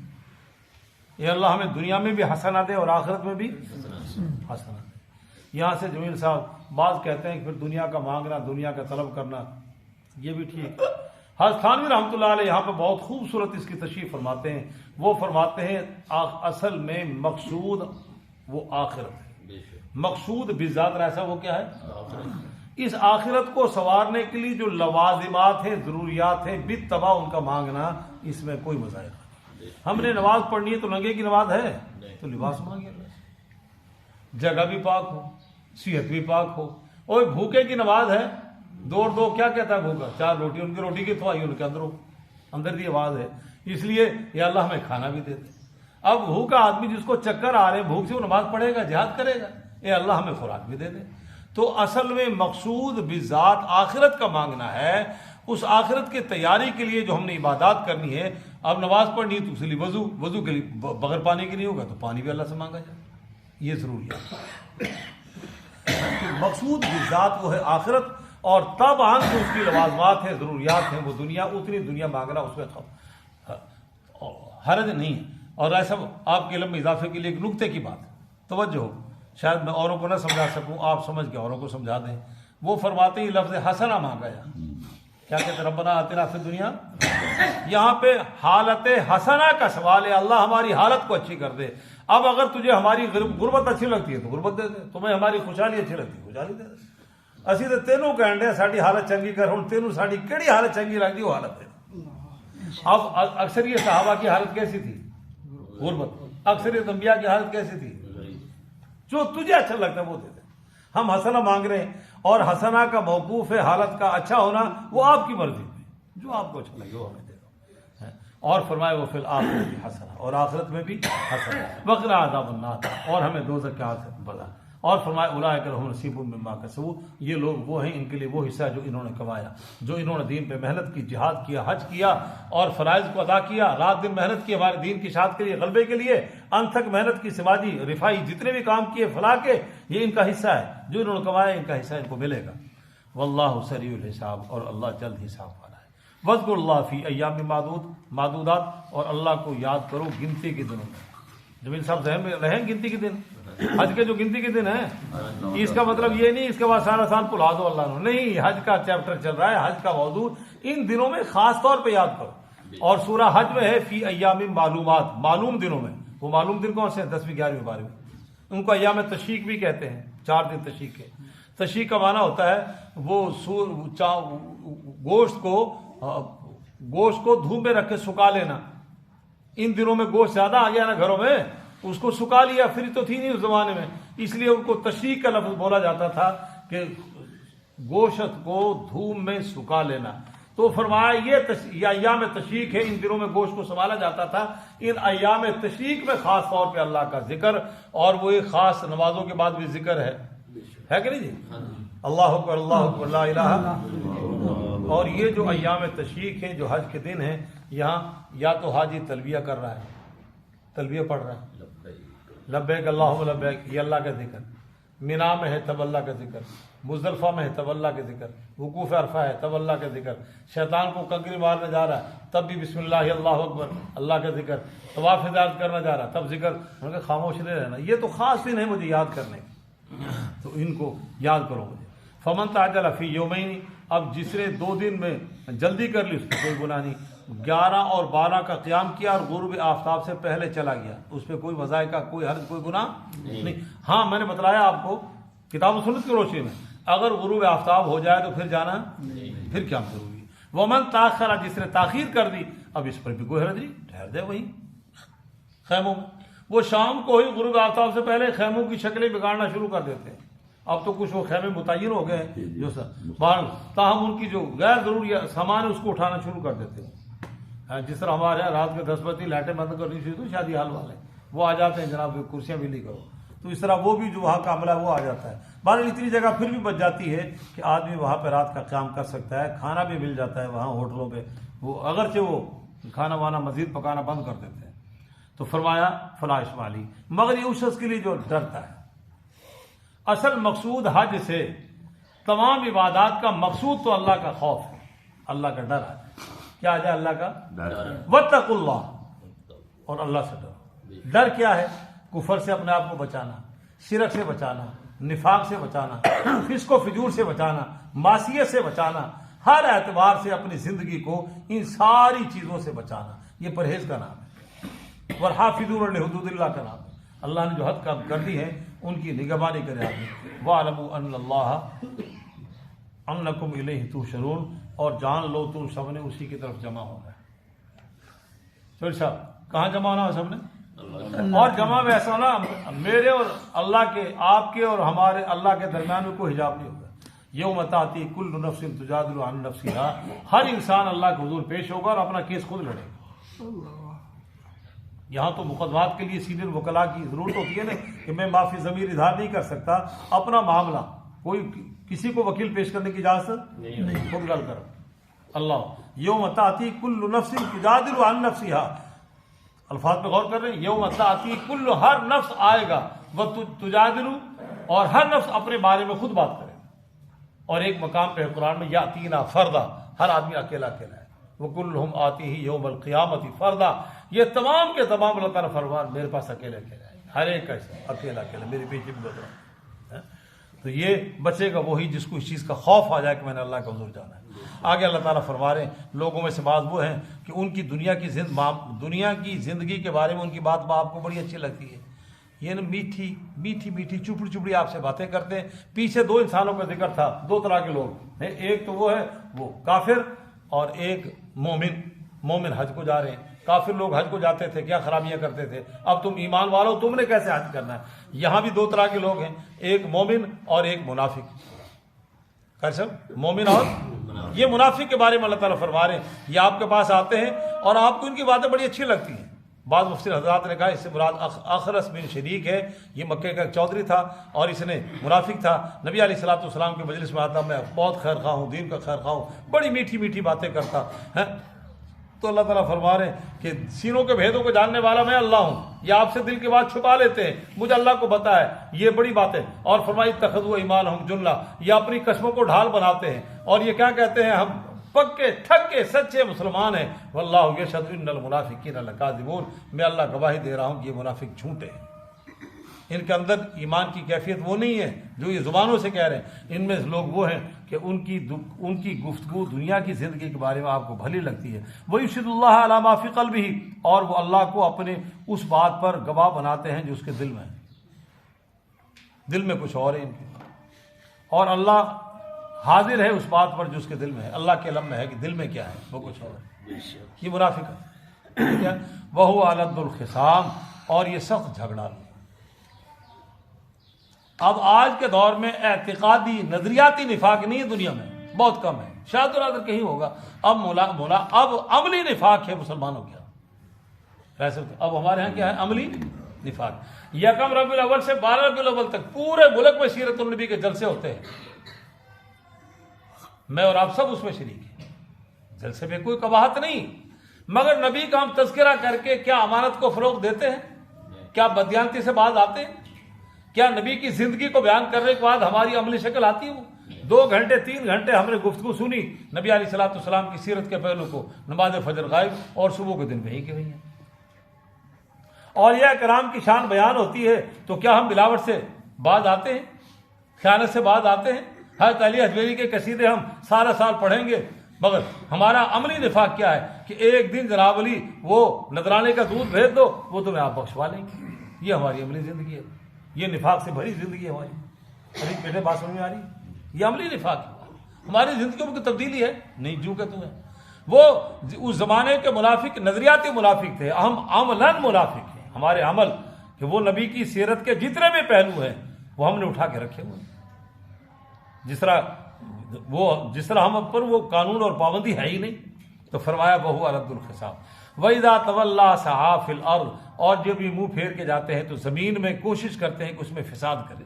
اے اللہ ہمیں دنیا میں بھی حسنہ دے اور آخرت میں بھی حسنہ دے. یہاں سے جمیل صاحب بعض کہتے ہیں کہ پھر دنیا کا مانگنا، دنیا کا طلب کرنا یہ بھی ٹھیک. حضرت تھانوی رحمۃ اللہ علیہ یہاں پہ بہت خوبصورت اس کی تشریح فرماتے ہیں. وہ فرماتے ہیں اصل میں مقصود وہ آخرت ہے. مقصود بذات ایسا وہ کیا ہے؟ اس آخرت کو سنوارنے کے لیے جو لوازمات ہیں، ضروریات ہیں، بالتبع ان کا مانگنا، اس میں کوئی مذائقہ نہیں. ہم نے نماز پڑھنی ہے تو ننگے کی نماز ہے تو لباس مانگے، جگہ بھی پاک ہو، صحت بھی پاک ہو. اور بھوکے کی نماز ہے، دو کیا کہتا ہے بھوکا؟ 4 روٹی، ان کی روٹی کی تھوائی ان کے اندر دی آواز ہے. اس لیے یا اللہ ہمیں کھانا بھی دے دے. اب بھوکا آدمی جس کو چکر آ رہے ہیں بھوک سے وہ نماز پڑھے گا، جہاد کرے گا. اے اللہ ہمیں خوراک بھی دے دے. تو اصل میں مقصود بذات آخرت کا مانگنا ہے. اس آخرت کی تیاری کے لیے جو ہم نے عبادات کرنی ہے، اب نماز پڑھنی ہے تو اس لیے وضو کے لیے بغیر پانی کے نہیں ہوگا تو پانی بھی اللہ سے مانگا جائے. یہ ضروری ہے. مقصود بذات وہ ہے آخرت، اور تب جو اس کی لوازمات ہیں، ضروریات ہیں، وہ دنیا، اتنی دنیا مانگنا اس میں حرج نہیں ہے. اور ایسا آپ کے علم میں اضافے کے لیے ایک نکتے کی بات ہے، توجہ ہو، شاید میں اوروں کو نہ سمجھا سکوں، آپ سمجھ کے اوروں کو سمجھا دیں. وہ فرماتے ہیں لفظ حسنہ مانگا جا، کیا کہتے ہیں؟ ربنا آتنا فی الدنیا. یہاں پہ حالت حسنہ کا سوال ہے، اللہ ہماری حالت کو اچھی کر دے. اب اگر تجھے ہماری غربت اچھی لگتی ہے تو غربت دے دے، تمہیں ہماری خوشحالی اچھی لگتی ہے خوشحالی دے دے. اسی تو تینوں کہنے ساری حالت چنگی کر، ہوں تینوں ساری کیڑی حالت چنگی لگتی وہ حالت ہے. اب اکثر یہ صحابہ کی حالت کیسی تھی؟ غربت. اکثریت انبیاء کی حالت کیسی تھی؟ جو تجھے اچھا لگتا ہے وہ دے دے. ہم حسنہ مانگ رہے ہیں، اور حسنہ کا موقوف ہے حالت کا اچھا ہونا، وہ آپ کی مرضی میں، جو آپ کو اچھا لگے وہ ہمیں دے دو. اور فرمائے وہ فی الآخرۃ حسنہ، اور آخرت میں بھی حسنہ. وقنا عذاب النار، اور ہمیں دوزخ کے آگ سے بچا. اور فرمائے اولئک لهم نصیب مما کسبوا، یہ لوگ وہ ہیں ان کے لیے وہ حصہ جو انہوں نے کمایا، جو انہوں نے دین پہ محنت کی، جہاد کیا، حج کیا اور فرائض کو ادا کیا، رات دن محنت کی ہمارے دین کی اشاعت کے لیے، غلبے کے لیے، انت تک محنت کی، سماجی رفائی جتنے بھی کام کیے فلاح کے، یہ ان کا حصہ ہے. جو انہوں نے کمایا ان کا حصہ ان کو ملے گا. واللہ سریع الحساب، اور اللہ جلد حساب والا ہے. واذکروا اللہ فی ایام معدودات، اور اللہ کو یاد کرو گنتی کے دنوں میں. جمیل صاحب ذہن میں رہیں گنتی کے دن، حج کے جو گنتی کے دن ہیں، اس کا مطلب یہ نہیں اس کے بعد سارا سال بھلا دو اللہ نے، نہیں. حج کا چیپٹر چل رہا ہے، حج کا موضوع ان دنوں میں خاص طور پہ یاد کرو. اور سورہ حج میں ہے فی ایام معلومات، معلوم دنوں میں. وہ معلوم دن کون سے ہیں؟ 10ویں 11ویں 12ویں. ان کو ایام تشریق بھی کہتے ہیں، 4 دن تشریق کے. تشریق کا معنی ہوتا ہے وہ گوشت کو دھوپ میں رکھ کے سکھا لینا. ان دنوں میں گوشت زیادہ آ گیا نا گھروں میں، اس کو سکھا لیا، فری تو تھی نہیں اس زمانے میں، اس لیے ان کو تشریق کا لفظ بولا جاتا تھا کہ گوشت کو دھوپ میں سکھا لینا. تو فرمایا یہ ایام تشریق ہے، ان دنوں میں گوشت کو سنبھالا جاتا تھا. ان ایام تشریق میں خاص طور پہ اللہ کا ذکر، اور وہ ایک خاص نمازوں کے بعد بھی ذکر ہے کہ نہیں جی؟ اللہ اکبر، اللہ اکبر، لا الہ. اور یہ جو ایام تشریق ہیں، جو حج کے دن ہیں، یہاں یا تو حاجی تلبیہ کر رہا ہے، تلبیہ پڑھ رہا ہے، لبیک اللہم لبیک، یہ اللہ کا ذکر. مینا میں ہے تب اللہ کا ذکر، مزدلفہ میں ہے تب اللہ کا ذکر، وقوف عرفہ ہے تب اللہ کا ذکر، شیطان کو کنکری مارنے جا رہا ہے تب بھی بسم اللہ اللہ اکبر اللہ کا ذکر، طواف زیارت کرنا جا رہا ہے تب ذکر. ان کا خاموش نہیں رہنا، یہ تو خاص دن ہے مجھے یاد کرنے کے، تو ان کو یاد کرو مجھے. فمن تعجل فی یومین، اب جس نے 2 دن میں جلدی کر لی اس پہ کوئی گناہ نہیں. 11 اور 12 کا قیام کیا اور غروب آفتاب سے پہلے چلا گیا، اس پہ کوئی مذائقہ، کوئی حرج، کوئی گناہ نہیں. ہاں میں نے بتلایا آپ کو کتاب و سنت کی روشنی میں، اگر غروب آفتاب ہو جائے تو پھر جانا پھر کیا ضروری. ومن تاخر، جس نے تاخیر کر دی، اب اس پر بھی کوئی حرج نہیں، ٹھہر دے وہی خیموں میں. وہ شام کو ہی غروب آفتاب سے پہلے خیموں کی شکلیں بگاڑنا شروع کر دیتے ہیں، اب تو کچھ وہ خیمے متعین ہو گئے ہیں جو باہر، تاہم ان کی جو غیر ضروری سامان ہے اس کو اٹھانا شروع کر دیتے ہیں. جس طرح ہمارے یہاں رات کے 10 بجے لائٹیں بند کرنی شروع تو شادی حال والے وہ آ جاتے ہیں، جناب کرسیاں بھی نہیں کرو، تو اس طرح وہ بھی جو وہاں کا عملہ ہے وہ آ جاتا ہے. بہرحال اتنی جگہ پھر بھی بچ جاتی ہے کہ آدمی وہاں پہ رات کا قیام کر سکتا ہے، کھانا بھی مل جاتا ہے وہاں ہوٹلوں پہ، وہ اگرچہ وہ کھانا وانا مزید پکانا بند کر دیتے ہیں. تو فرمایا فلا اشمالی، مگر یہ اس شخص کے لیے جو ڈرتا ہے. اصل مقصود حج سے تمام عبادات کا مقصود تو اللہ کا خوف ہے، اللہ کا ڈر ہے. کیا ہے اللہ کا واتقوا اللہ، اور اللہ سے ڈرو. ڈر کیا ہے؟ کفر سے اپنے آپ کو بچانا، شرک سے بچانا، نفاق سے بچانا، فسق و فجور سے بچانا، معصیت سے بچانا، ہر اعتبار سے اپنی زندگی کو ان ساری چیزوں سے بچانا. یہ پرہیز کا نام ہے، والحافظون لحدود اللہ کا نام ہے. اللہ نے جو حد کام کر دی ہے ان کی نگہبانی کرے آدمی. وَاعْلَمُوا أَنَّ اللَّهَ أَنَّكُمْ إِلَيْهِ تُحْشَرُونَ، اور جان لو تم سب نے اسی کی طرف جمع ہونا ہے. پھر صاحب کہاں جمع ہونا ہے سب نے؟ اور جمع میں ایسا ہونا میرے اور اللہ کے، آپ کے اور ہمارے اللہ کے درمیان میں کوئی حجاب نہیں ہوگا. یوم تأتی کل نفس تجادل عن نفسها، ہر انسان اللہ کے حضور پیش ہوگا اور اپنا کیس خود لڑے گا. یہاں تو مقدمات کے لیے سینئر وکلاء کی ضرورت ہوتی ہے نا کہ میں معافی ضمیر اظہار نہیں کر سکتا، اپنا معاملہ کوئی کسی کو وکیل پیش کرنے کی اجازت نہیں، خود گل کرو. اللہ یوم تأتی کل نفس تجادل عن نفسها، الفاظ پہ غور کر رہے ہیں. یوم تأتی کل، ہر نفس آئے گا، وہ تجادل، اور ہر نفس اپنے بارے میں خود بات کرے. اور ایک مقام پہ قرآن میں یاتینا فردا، ہر آدمی اکیلا اکیلا ہے. وکلہم آتیہ یوم القیامت فردا، یہ تمام کے تمام اللہ تعالیٰ فرمان میرے پاس اکیلے اکیلا ہے، ہر ایک ایسا اکیلا اکیلا میری پیچھے بھی گزرا. تو یہ بچے گا وہی جس کو اس چیز کا خوف آ جائے کہ میں نے اللہ کے حضور جانا ہے. آگے اللہ تعالیٰ فرما رہے ہیں لوگوں میں سے بعض وہ ہیں کہ ان کی دنیا کی زندگی کے بارے میں ان کی بات آپ کو بڑی اچھی لگتی ہے. یہ نا میٹھی میٹھی میٹھی چپڑی چپڑی آپ سے باتیں کرتے ہیں. پیچھے دو انسانوں کا ذکر تھا، دو طرح کے لوگ ہیں، ایک تو وہ ہے وہ کافر، اور ایک مومن. مومن حج کو جا رہے ہیں، کافر لوگ حج کو جاتے تھے کیا خرابیاں کرتے تھے. اب تم ایمان والو تم نے کیسے حج کرنا ہے. یہاں بھی دو طرح کے لوگ ہیں، ایک مومن اور ایک منافق. مومن اور یہ منافق کے بارے میں اللہ تعالیٰ فرما رہے ہیں یہ آپ کے پاس آتے ہیں اور آپ کو ان کی باتیں بڑی اچھی لگتی ہیں. بعض مفسر حضرات نے کہا اس سے مراد اخرس بن شریک ہے، یہ مکے کا ایک چودھری تھا اور اس نے منافق تھا. نبی علیہ الصلوۃ والسلام کے مجلس میں آتا، میں بہت خیر خواہ ہوں، دین کا خیر خواہ ہوں، بڑی میٹھی میٹھی باتیں کرتا ہے. تو اللہ تعالیٰ فرما رہے ہیں کہ سینوں کے بھیدوں کو جاننے والا میں اللہ ہوں. یہ آپ سے دل کی بات چھپا لیتے ہیں، مجھے اللہ کو پتا ہے، یہ بڑی بات ہے. اور فرمائی اتخذوا ایمانہم جنہ، یہ اپنی قسموں کو ڈھال بناتے ہیں اور یہ کیا کہتے ہیں ہم پکے ٹھکے سچے مسلمان ہیں. واللہ یشہد ان المنافقین لکاذبون، میں اللہ گواہی دے رہا ہوں کہ یہ منافق جھوٹے ہیں. ان کے اندر ایمان کی کیفیت وہ نہیں ہے جو یہ زبانوں سے کہہ رہے ہیں. ان میں لوگ وہ ہیں کہ ان کی گفتگو دنیا کی زندگی کے بارے میں آپ کو بھلی لگتی ہے. وَيُشْهِدُ اللَّهَ عَلَىٰ مَا فِي قَلْبِهِ، اور وہ اللہ کو اپنے اس بات پر گواہ بناتے ہیں جو اس کے دل میں ہے. دل میں کچھ اور ہے ان کے، اور اللہ حاضر ہے اس بات پر جو اس کے دل میں ہے. اللہ کے علم میں ہے کہ دل میں کیا ہے، وہ کچھ اور ہے. یہ منافق ہے. وَهُوَ أَلَدُّ الْخِصَامِ، اور یہ سخت جھگڑا. اب آج کے دور میں اعتقادی نظریاتی نفاق نہیں ہے دنیا میں، بہت کم ہے، شاید اور کہیں ہوگا. اب عملی نفاق ہے مسلمانوں کے. ویسے اب ہمارے ہاں کیا ہے؟ عملی نفاق. یکم ربیع الاول سے 12 ربیع الاول تک پورے ملک میں سیرت النبی کے جلسے ہوتے ہیں. میں اور آپ سب اس میں شریک ہیں. جلسے میں کوئی قباحت نہیں، مگر نبی کا ہم تذکرہ کر کے کیا امانت کو فروغ دیتے ہیں؟ کیا بدیانتی سے باز آتے ہیں؟ کیا نبی کی زندگی کو بیان کرنے کے بعد ہماری عملی شکل آتی ہے؟ 2 گھنٹے 3 گھنٹے ہم نے گفتگو سنی نبی علیہ الصلوۃ والسلام کی سیرت کے پہلو کو، نماز فجر غائب اور صبح کے دن وہی کی ہوئی ہیں. اور یہ کرام کی شان بیان ہوتی ہے تو کیا ہم ملاوٹ سے باز آتے ہیں؟ خیانت سے باز آتے ہیں؟ حضرت علی حجویری کے قصیدے ہم سارا سال پڑھیں گے، مگر ہمارا عملی نفاق کیا ہے کہ ایک دن جناب علی وہ نذرانے کا دودھ بھیج دو، وہ تمہیں آپ بخشوا لیں گے. یہ ہماری عملی زندگی ہے. یہ نفاق سے بھری زندگی ہے ہماری. ابھی بیٹے بات سمجھ میں آ رہی ہے؟ یہ عملی نفاق ہے. ہماری زندگیوں میں کوئی تبدیلی ہے نہیں. جو کہ تمہیں وہ اس زمانے کے منافق نظریاتی منافق تھے، ہم عملاً منافق ہیں. ہمارے عمل کہ وہ نبی کی سیرت کے جتنے بھی پہلو ہیں وہ ہم نے اٹھا کے رکھے ہوئے. جس طرح ہم پر وہ قانون اور پابندی ہے ہی نہیں. تو فرمایا وَهُوَ رَدُّ الْخِصَامِ وَإِذَا تَوَلَّىٰ سَعَىٰ فِي الْأَرْضِ اور جب یہ منہ پھیر کے جاتے ہیں تو زمین میں کوشش کرتے ہیں کہ اس میں فساد کریں.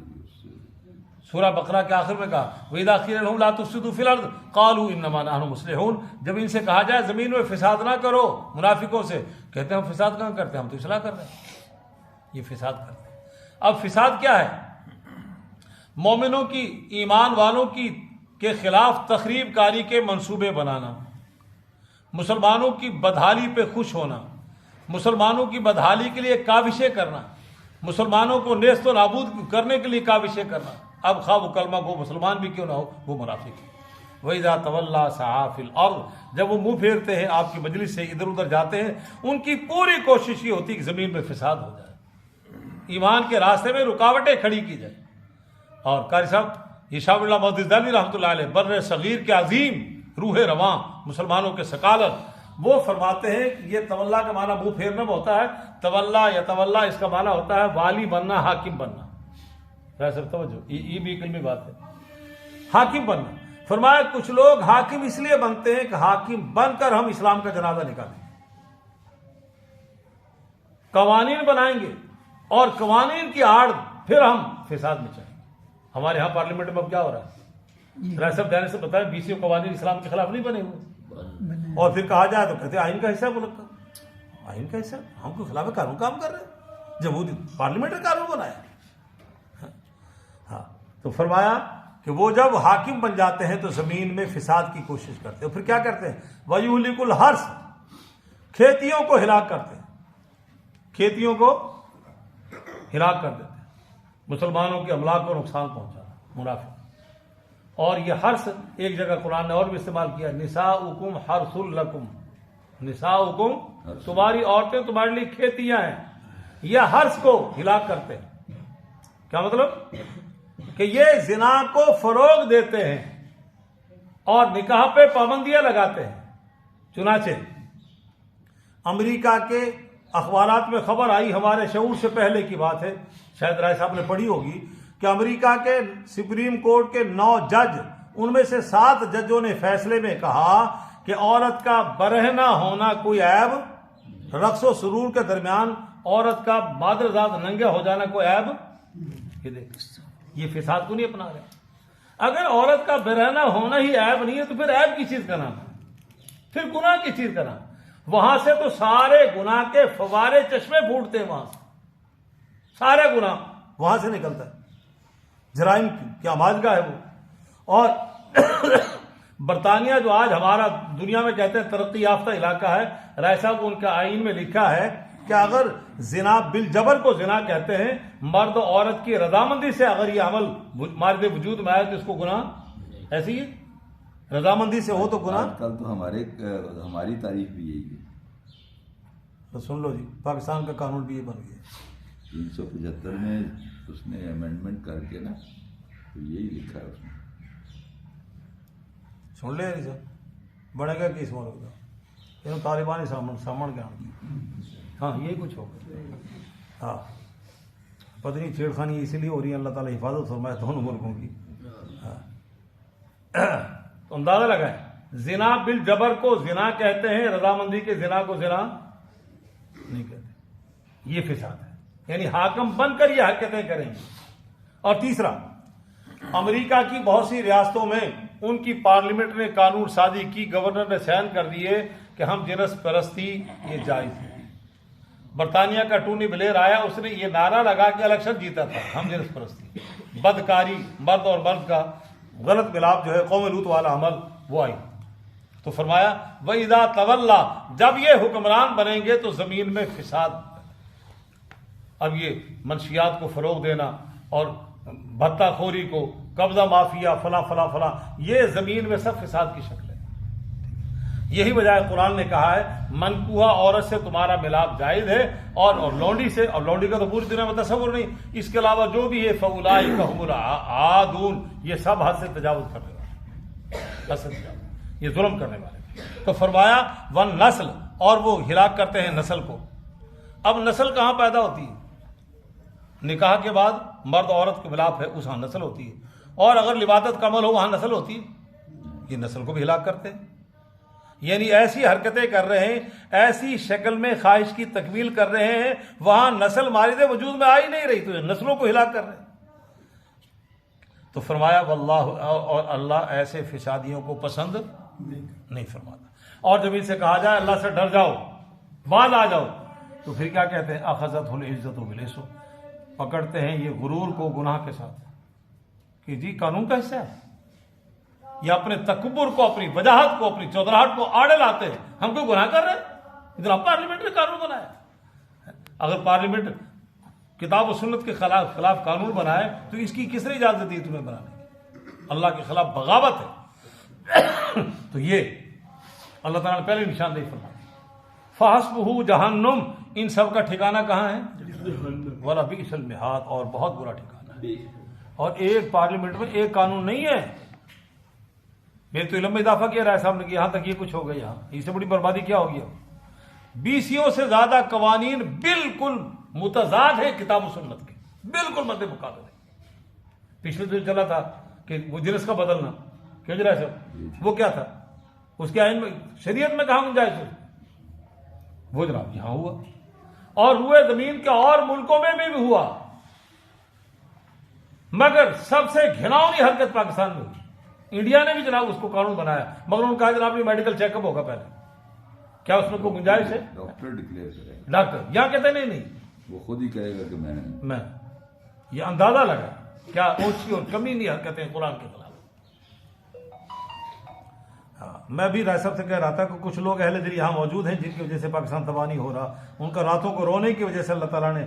سورہ بقرہ کے آخر میں کہا وَإِذَا قِيلَ لَهُمْ لَا تُفْسِدُوا فِي الْأَرْضِ قَالُوا إِنَّمَا نَحْنُ مُصْلِحُونَ جب ان سے کہا جائے زمین میں فساد نہ کرو منافقوں سے کہتے ہیں ہم فساد کہاں کرتے ہیں, ہم تو اصلاح کر رہے ہیں. یہ فساد کرتے ہیں. اب فساد کیا ہے؟ مومنوں کی, ایمان والوں کی کے خلاف تخریب کاری کے منصوبے بنانا, مسلمانوں کی بدحالی پہ خوش ہونا, مسلمانوں کی بدحالی کے لیے کاوشیں کرنا, مسلمانوں کو نیست و نابود کرنے کے لیے کاوشیں کرنا. اب خواہ وہ کلمہ کو مسلمان بھی کیوں نہ ہو, وہ منافق ہے. وَإِذَا تَوَلَّىٰ سَعَىٰ فِي الْأَرْضِ جب وہ منہ پھیرتے ہیں آپ کی مجلس سے ادھر ادھر جاتے ہیں, ان کی پوری کوشش یہ ہوتی ہے کہ زمین میں فساد ہو جائے, ایمان کے راستے میں رکاوٹیں کھڑی کی جائے. اور قاری صاحب شاہ اللہ محدث دہلوی رحمۃ اللہ علیہ بر صغیر کے عظیم روح رواں مسلمانوں کے سکالر, وہ فرماتے ہیں کہ یہ تولا کا معنی منہ پھیرنا میں ہوتا ہے. تولا یا تولا اس کا معنی ہوتا ہے والی بننا, حاکم بننا. سب توجہ, یہ بھی ایک علمی بات ہے, حاکم بننا. فرمایا کچھ لوگ حاکم اس لیے بنتے ہیں کہ حاکم بن کر ہم اسلام کا جنازہ نکالیں, قوانین بنائیں گے اور قوانین کی آڑ پھر ہم فساد میں چاہیں گے. ہمارے ہاں پارلیمنٹ میں اب کیا ہو رہا ہے؟ رائے صاحب دینے سے بتائیں 20 قوانین اسلام کے خلاف نہیں بنے ہوئے, اور پھر کہا جائے تو کہتے ہیں آئین کا حصہ ہے ملک کا. آئین کا حصہ ہم کو خلاف قانون کام کر رہے ہیں, جب وہ پارلیمنٹ نے قانون بنایا. ہاں, تو فرمایا کہ وہ جب حاکم بن جاتے ہیں تو زمین میں فساد کی کوشش کرتے ہیں. پھر کیا کرتے ہیں؟ وَيُهْلِكُ الْحَرْثَ کھیتیوں کو ہلاک کرتے ہیں, کھیتیوں کو ہلاک کر دیتے ہیں. مسلمانوں کے املاک کو نقصان پہنچانا, منافق. اور یہ حرث ایک جگہ قرآن نے اور بھی استعمال کیا, نساؤکم حرث لکم, نساؤکم تمہاری عورتیں تمہارے لیے کھیتیاں ہیں. یہ حرث کو ہلاک کرتے ہیں. کیا مطلب؟ کہ یہ زنا کو فروغ دیتے ہیں اور نکاح پہ پابندیاں لگاتے ہیں. چنانچہ امریکہ کے اخبارات میں خبر آئی, ہمارے شعور سے پہلے کی بات ہے, شاید رائے صاحب نے پڑھی ہوگی, کہ امریکہ کے سپریم کورٹ کے 9 جج, ان میں سے 7 ججوں نے فیصلے میں کہا کہ عورت کا برہنہ ہونا کوئی عیب, رقص و سرور کے درمیان عورت کا مادرزاد ننگا ہو جانا کوئی عیب. یہ فساد کو نہیں اپنا رہے. اگر عورت کا برہنہ ہونا ہی عیب نہیں ہے تو پھر عیب کی چیز کا نام ہے, پھر گناہ کی چیز کا نام. وہاں سے تو سارے گناہ کے فوارے چشمے پھوٹتے ہیں, وہاں سے سارے گناہ وہاں سے نکلتا ہے. جرائم کی آماجگاہ ہے وہ. اور برطانیہ جو آج ہمارا دنیا میں کہتے ہیں ترقی یافتہ علاقہ ہے, رائے صاحب ان کا آئین میں لکھا ہے کہ اگر زنا بالجبر کو زنا کہتے ہیں, مرد و عورت کی رضامندی سے اگر یہ عمل مارد وجود میں آئے تو اس کو گناہ ایسی ہے, رضامندی سے ہو تو گناہ. کل تو ہماری تعریف بھی یہی ہے. تو سن لو جی, پاکستان کا قانون بھی یہ بن گیا. 375 میں اس نے امینڈمنٹ کر کے نا, تو یہی لکھا ہے اس میں. سن لے نہیں سر, بڑے گا کس ملک کا, طالبانی سامن کے. ہاں یہی کچھ ہوگا. ہاں پتہ نہیں چھیڑ خانی اسی لیے ہو رہی ہے, اللہ تعالیٰ حفاظت فرمائے دونوں ملکوں کی. تو اندازہ لگائیں, زنا بالجبر کو زنا کہتے ہیں, رضامندی کے زنا کو زنا نہیں کہتے. یہ فساد ہے, یعنی حاکم بن کر یہ حرکتیں کریں گے. اور تیسرا, امریکہ کی بہت سی ریاستوں میں ان کی پارلیمنٹ نے قانون سازی کی, گورنر نے سائن کر دیے کہ ہم جنس پرستی یہ جائز ہے. برطانیہ کا ٹونی بلیر آیا, اس نے یہ نعرہ لگا کے الیکشن جیتا تھا, ہم جنس پرستی, بدکاری, مرد اور مرد کا غلط ملاپ جو ہے, قوم لوط والا عمل, وہ آئی. تو فرمایا وَإِذَا تَوَلَّىٰ جب یہ حکمران بنیں گے تو زمین میں فساد. اب یہ منشیات کو فروغ دینا اور بھتہ خوری کو, قبضہ مافیا, فلاں فلاں فلاں, یہ زمین میں سب فساد کی شکل ہے. یہی وجہ ہے قرآن نے کہا ہے منکوحہ عورت سے تمہارا ملاپ جائز ہے, اور لونڈی سے, اور لونڈی کا تو پوری دنیا میں تصور نہیں, اس کے علاوہ جو بھی ہے فَأُولَٰئِکَ هُمُ الْعَادُونَ, یہ سب حد سے تجاوز کرنے والے, حد سے تجاوز, یہ ظلم کرنے والے. تو فرمایا وَالنَّسْلَ, اور وہ ہلاک کرتے ہیں نسل کو. اب نسل کہاں پیدا ہوتی ہے؟ نکاح کے بعد مرد عورت کے ملاپ ہے, اس ہاں نسل ہوتی ہے. اور اگر لبادت کا عمل ہو وہاں نسل ہوتی ہے، یہ نسل کو بھی ہلاک کرتے ہیں. یعنی ایسی حرکتیں کر رہے ہیں، ایسی شکل میں خواہش کی تکمیل کر رہے ہیں، وہاں نسل مارد وجود میں آ ہی نہیں رہی، تو یہ نسلوں کو ہلاک کر رہے ہیں. تو فرمایا واللہ، اور اللہ ایسے فسادیوں کو پسند نہیں فرماتا. اور جب ان سے کہا جائے اللہ سے ڈر جاؤ، باز آ جاؤ، تو پھر کیا کہتے ہیں؟ اخذتہ العزت بالاسم، پکڑتے ہیں یہ غرور کو گناہ کے ساتھ کہ جی قانون کا حصہ ہے. یا اپنے تکبر کو، اپنی وجاہت کو، اپنی چودراہٹ کو آڑے لاتے ہیں. ہم کوئی گناہ کر رہے ہیں؟ ادھر پارلیمنٹ نے قانون بنایا. اگر پارلیمنٹ کتاب و سنت کے خلاف قانون بنائے تو اس کی کس نے اجازت دی تمہیں بنانے کی؟ اللہ کے خلاف بغاوت ہے. تو یہ اللہ تعالیٰ نے پہلے نشاندہی فرمائی. فحسبہ جہنم، ان سب کا ٹھکانہ کہاں ہے؟ وَلَبِئْسَ الْمِہَادُ، اور بہت برا ٹھکانہ ہے. اور ایک پارلیمنٹ میں ایک قانون نہیں ہے. میرے تو علم میں اضافہ کیا رائے صاحب نے کہ یہاں تک یہ کچھ ہو گیا. یہاں اس سے بڑی بربادی کیا ہوگی؟ 20 سے زیادہ قوانین بالکل متضاد ہے کتاب و سنت کے، بالکل مد مقابل ہے. پچھلے دن چلا تھا کہ وہ جنس کا بدلنا، کیوں جی رائے صاحب؟ وہ کیا تھا؟ اس کے آئین میں، شریعت میں کہاں گنجائش ہے؟ وہ جناب یہاں ہوا، اور روئے زمین کے اور ملکوں میں بھی ہوا. مگر سب سے گھناؤنی حرکت پاکستان میں ہوئی. انڈیا نے بھی جناب اس کو قانون بنایا، مگر انہوں نے کہا جناب یہ میڈیکل چیک اپ ہوگا پہلے. کیا اس میں کوئی گنجائش ہے؟ ڈاکٹر ڈکلیئر کرے گا. ڈاکٹر یہاں کہتے نہیں، وہ خود ہی کہے گا کہ میں یہ اندازہ لگا کیا اونچی اور کمی نہیں حرکتیں قرآن کے خلاف. ہاں، میں بھی رائے صاحب سے کہہ رہا تھا کہ کچھ لوگ اہل دل یہاں موجود ہیں جن کی وجہ سے پاکستان تباہ نہیں ہو رہا. ان کا راتوں کو رونے کی وجہ سے اللہ تعالیٰ نے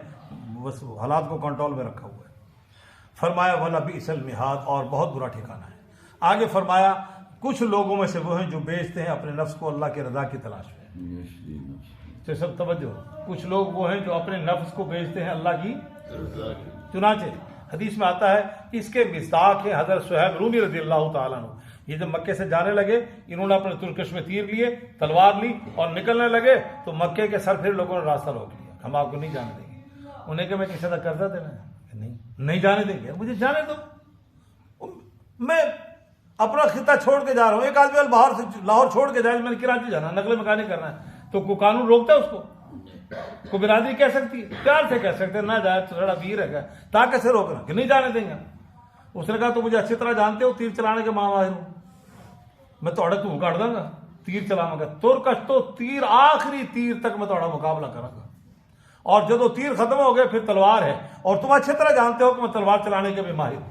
بس حالات کو کنٹرول میں رکھا ہوا ہے. فرمایا وَلَبِئْسَ الْمِہَادُ، اور بہت برا ٹھکانہ ہے. آگے فرمایا کچھ لوگوں میں سے وہ ہیں جو بیچتے ہیں اپنے نفس کو اللہ کی رضا کی تلاش میں. تو سب توجہ، کچھ لوگ وہ ہیں جو اپنے نفس کو بیچتے ہیں اللہ کی رضا. چنانچہ حدیث میں آتا ہے اس کے مصداق ہے حضرت صہیب رومی رضی اللہ تعالیٰ عنہ. یہ جب مکے سے جانے لگے، انہوں نے اپنے ترکش میں تیر لیے، تلوار لی اور نکلنے لگے تو مکے کے سر پھر لوگوں نے راستہ روک لیا، ہم آپ کو نہیں جانے دیں گے. انہیں کہ میں کسی کا قرضہ دینا ہے؟ نہیں جانے دیں گے. مجھے جانے دو، میں اپنا خطہ چھوڑ کے جا رہا ہوں. ایک آدمی باہر سے لاہور چھوڑ کے جائے، میں نے کراچی جانا، نقل مکانی کرنا ہے، تو کوئی قانون روکتا ہے اس کو؟ کوئی برادری کہہ سکتی ہے؟ پیار سے کہہ سکتے ہیں نہ جائے تو تھوڑا ویر ہے تاکہ سے روکنا کہ نہیں جانے دیں گے. اس نے کہا تو مجھے اچھی طرح جانتے ہو تیر چلانے کے ماہر ہوں، میں توڑے تو کاٹ دوں گا تیر چلاؤں گا. ترکش تو تیر آخری تیر تک میں توڑا مقابلہ کروں گا، اور جب تیر ختم ہو گئے پھر تلوار ہے، اور تم اچھی طرح جانتے ہو کہ میں تلوار چلانے کے بھی ماہر ہوں،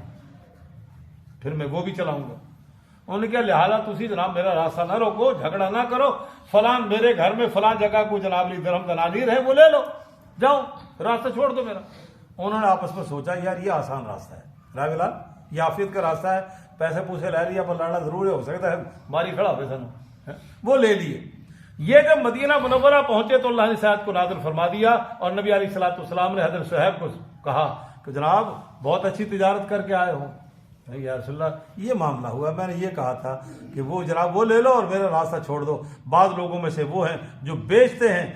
پھر میں وہ بھی چلاؤں گا. انہوں نے کیا لہٰذا تسی جناب میرا راستہ نہ روکو، جھگڑا نہ کرو، فلاں میرے گھر میں فلاں جگہ کو جناب لی درہم دنانیر ہے وہ لے لو، جاؤ راستہ چھوڑ دو میرا. انہوں نے آپس میں سوچا یار یہ آسان راستہ ہے، رائے لال یہ آفیت کا راستہ ہے، پیسے پوسے لے لیا پر لڑنا ضرور ہو سکتا ہے، ماری کھڑا ہو سن وہ لے لیے. یہ جب مدینہ منورہ پہنچے تو اللہ نے اس آیت کو نازل فرما دیا، اور نبی علیہ الصلوۃ والسلام نے حضرت صہیب کو کہا کہ جناب بہت اچھی تجارت کر کے آئے ہو. یا رسول اللہ یہ معاملہ ہوا، میں نے یہ کہا تھا کہ وہ جناب وہ لے لو اور میرا راستہ چھوڑ دو. بعض لوگوں میں سے وہ ہیں جو بیچتے ہیں،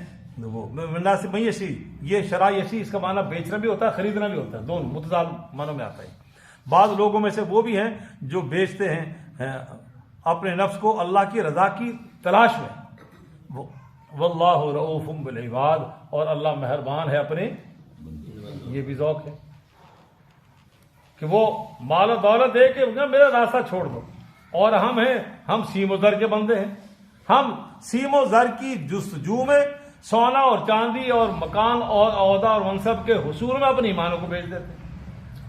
وہ مناسب میشی، یہ شرع یشی اس کا معنی بیچنا بھی ہوتا ہے خریدنا بھی ہوتا ہے، دونوں متضاد معنوں میں آتا ہے. بعض لوگوں میں سے وہ بھی ہیں جو بیچتے ہیں اپنے نفس کو اللہ کی رضا کی تلاش میں. واللہ رؤوف بالعباد، اور اللہ مہربان ہے اپنے، یہ بھی ذوق ہے کہ وہ مال و دولت دے کے میرا راستہ چھوڑ دو. اور ہم سیم و زر کے بندے ہیں، ہم سیم و زر کی جستجو میں سونا اور چاندی اور مکان اور عہدہ اور منصب کے حصول میں اپنے ایمانوں کو بیچ دیتے ہیں،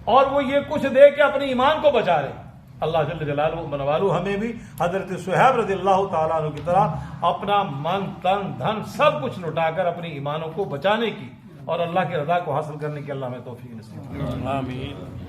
اور وہ یہ کچھ دے کے اپنے ایمان کو بچا رہے. اللہ جل جلالہ منوالو ہمیں بھی حضرت صہیب رضی اللہ تعالیٰ عنہ کی طرح اپنا من تن دھن سب کچھ لٹا کر اپنے ایمانوں کو بچانے کی اور اللہ کی رضا کو حاصل کرنے کی اللہ میں توفیق نصیب. آمین.